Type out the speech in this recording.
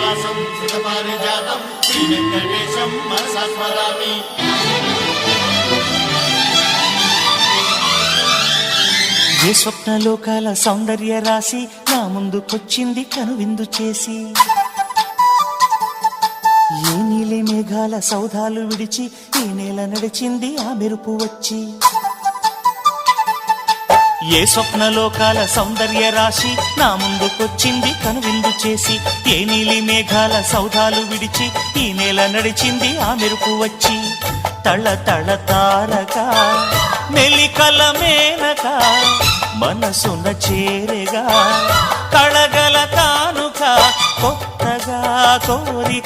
శ్రీనివాసం సుతపారిజాతం శ్రీ వెంకటేశం మనసా స్మరామి. ఏ స్వప్నలోకాల సౌందర్య రాశి నా ముందుకొచ్చింది కనువిందు చేసి, ఏ నీలి మేఘాల సౌధాలు విడిచి ఈ నేల నడిచింది ఆ మెరుపు వచ్చి. ఏ స్వప్నలోకాల సౌందర్య రాశి నా ముందుకొచ్చింది కనువిందు చేసి, ఏ నీలి మేఘాల సౌధాలు విడిచి ఈ నేల నడిచింది ఆ మెరుపు వచ్చి. తళ తళ తారక మెలికల మేనక మనసున చేరగా కళగల కానుక కొత్తగా కోరి